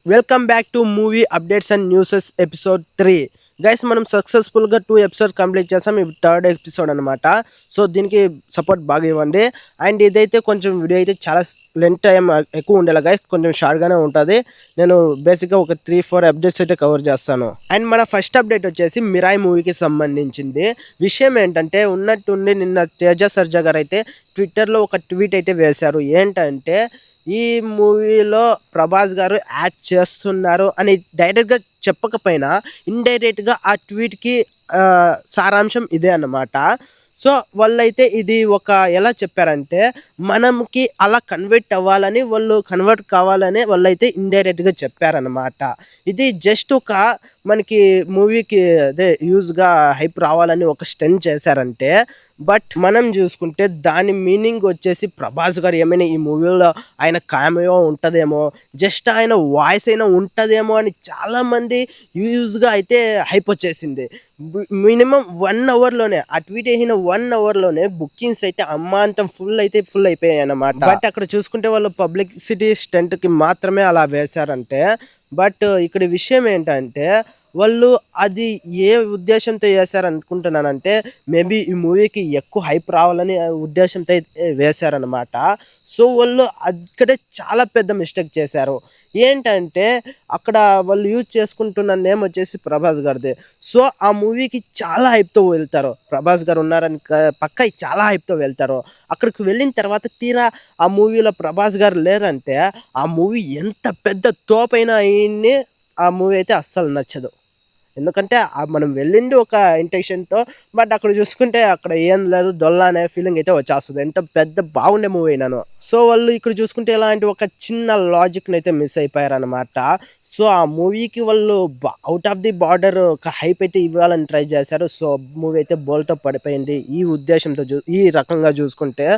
Welcome back to movie updates and newses episode 3. Guys మనం సక్సెస్ఫుల్గా 2 episode complete చేసాం. ఇది థర్డ్ ఎపిసోడ్ అనమాట. సో దీనికి సపోర్ట్ బాగా ఇవ్వండి. అండ్ ఇదైతే కొంచెం వీడియో అయితే చాలా లెంత్ టైం ఎక్కువ ఉండేలా గైస్, కొంచెం షార్ట్గానే ఉంటుంది. నేను బేసిక్గా ఒక 3-4 అప్డేట్స్ అయితే కవర్ చేస్తాను. అండ్ మన ఫస్ట్ అప్డేట్ వచ్చేసి మిరాయి మూవీకి సంబంధించింది. విషయం ఏంటంటే ఉన్నట్టుండి నిన్న తేజ సర్జా గారు అయితే ట్విట్టర్లో ఒక ట్వీట్ అయితే వేశారు. ఏంటంటే ఈ మూవీలో ప్రభాస్ గారు యాక్ట్ చేస్తున్నారు అని డైరెక్ట్గా చెప్పకపోయినా ఇండైరెక్ట్గా ఆ ట్వీట్కి సారాంశం ఇదే అన్నమాట. సో వాళ్ళైతే ఇది ఒక ఎలా చెప్పారంటే మనకి అలా కన్వర్ట్ అవ్వాలని, వాళ్ళు కన్వర్ట్ కావాలని వాళ్ళైతే ఇండైరెక్ట్గా చెప్పారనమాట. ఇది జస్ట్ ఒక మనకి మూవీకి అదే యూజ్గా హైప్ రావాలని ఒక స్టంట్ చేశారంటే, బట్ మనం చూసుకుంటే దాని మీనింగ్ వచ్చేసి ప్రభాస్ గారు ఏమైనా ఈ మూవీలో ఆయన కామెయో ఉంటుందేమో, జస్ట్ ఆయన వాయిస్ అయినా ఉంటుందేమో అని చాలామంది యూజ్గా అయితే హైప్ వచ్చేసింది. మినిమం 1 అవర్లోనే ఆ ట్వీట్ వేసిన 1 అవర్లోనే బుకింగ్స్ అయితే అమ్మాంతం ఫుల్ అయిపోయాయి అన్నమాట. బట్ అక్కడ చూసుకుంటే వాళ్ళు పబ్లిసిటీ స్టంట్కి మాత్రమే అలా వేశారంటే, బట్ ఇక్కడ విషయం ఏంటంటే వాళ్ళు అది ఏ ఉద్దేశంతో వేశారనుకుంటున్నానంటే మేబీ ఈ మూవీకి ఎక్కువ హైప్ రావాలని ఉద్దేశంతో వేశారనమాట. సో వాళ్ళు అక్కడే చాలా పెద్ద మిస్టేక్ చేశారు. ఏంటంటే అక్కడ వాళ్ళు యూజ్ చేసుకుంటున్న నేమ్ వచ్చేసి ప్రభాస్ గారిది. సో ఆ మూవీకి చాలా హైప్తో వెళ్తారు. ప్రభాస్ గారు ఉన్నారని పక్క చాలా హైప్తో వెళ్తారు. అక్కడికి వెళ్ళిన తర్వాత తీరా ఆ మూవీలో ప్రభాస్ గారు లేరంటే ఆ మూవీ ఎంత పెద్ద తోపైనా అయ్యి ఆ మూవీ అయితే అస్సలు నచ్చదు. ఎందుకంటే మనం వెళ్ళింది ఒక ఇంటెన్షన్‌తో, బట్ అక్కడ చూసుకుంటే అక్కడ ఏం లేదు డొల్ల అనే ఫీలింగ్ అయితే వచ్చేస్తది. ఎంత పెద్ద బాగుండే మూవీ అయినాను. సో వాళ్ళు ఇక్కడ చూసుకుంటే ఇలాంటి ఒక చిన్న లాజిక్‌ని అయితే మిస్ అయిపోయారనమాట. సో ఆ మూవీకి వాళ్ళు ఔట్ ఆఫ్ ది బార్డర్ ఒక హైప్ అయితే ఇవ్వాలని ట్రై చేశారు. సో మూవీ అయితే బోల్తా పడిపోయింది. ఈ ఉద్దేశంతో ఈ రకంగా చూసుకుంటే.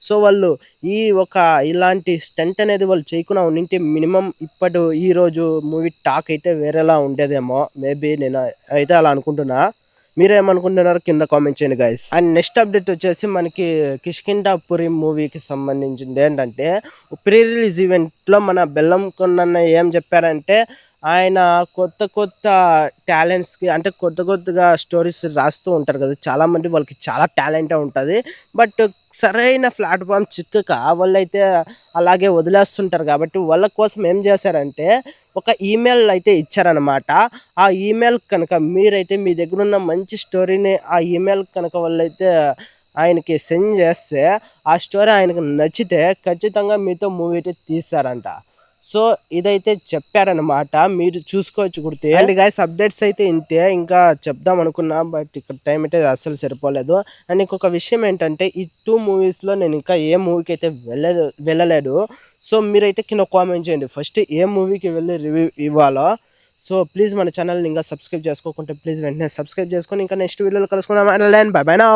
సో వాళ్ళు ఈ ఒక ఇలాంటి స్టంట్ అనేది వాళ్ళు చేయకుండా ఉండింటే మినిమం ఈరోజు మూవీ టాక్ అయితే వేరేలా ఉండేదేమో. మేబీ నేను అయితే అలా అనుకుంటున్నా. మీరేమనుకుంటున్నారో కింద కామెంట్ చేయండి గైస్. అండ్ నెక్స్ట్ అప్డేట్ వచ్చేసి మనకి కిష్కింధాపురి మూవీకి సంబంధించింది. ఏంటంటే ప్రీ రిలీజ్ ఈవెంట్లో మన బెల్లం కొండన్న ఏం చెప్పారంటే ఆయన కొత్త టాలెంట్స్కి అంటే కొత్తగా స్టోరీస్ రాస్తూ ఉంటారు కదా చాలామంది, వాళ్ళకి చాలా టాలెంటే ఉంటుంది. బట్ సరైన ప్లాట్ఫామ్ చిక్కక వాళ్ళైతే అలాగే వదిలేస్తుంటారు. కాబట్టి వాళ్ళ కోసం ఏం చేశారంటే ఒక ఈమెయిల్ అయితే ఇచ్చారనమాట. ఆ ఈమెయిల్ కనుక మీరైతే మీ దగ్గర ఉన్న మంచి స్టోరీని ఆ ఈమెయిల్ కనుక వాళ్ళైతే ఆయనకి సెండ్ చేస్తే ఆ స్టోరీ ఆయనకు నచ్చితే ఖచ్చితంగా మీతో మూవీ అయితే తీస్తారంట. సో ఇదైతే చెప్పారనమాట. మీరు చూసుకోవచ్చు గుర్తే. అండ్ గైస్ అప్డేట్స్ అయితే ఇంతే. ఇంకా చెప్దాం అనుకున్నా బట్ ఇక్కడ టైం అయితే అస్సలు సరిపోలేదు. అండ్ ఇంకొక విషయం ఏంటంటే ఈ 2 మూవీస్లో నేను ఇంకా ఏ మూవీకి అయితే వెళ్ళలేదు. సో మీరైతే కింద కామెంట్ చేయండి ఫస్ట్ ఏ మూవీకి వెళ్ళి రివ్యూ ఇవ్వాలో. సో ప్లీజ్ మన ఛానల్ని ఇంకా సబ్స్క్రైబ్ చేసుకోకుంటే ప్లీజ్ వెంటనే సబ్స్క్రైబ్ చేసుకొని ఇంకా నెక్స్ట్ వీడియోలో కలుసుకుందాం. By by now.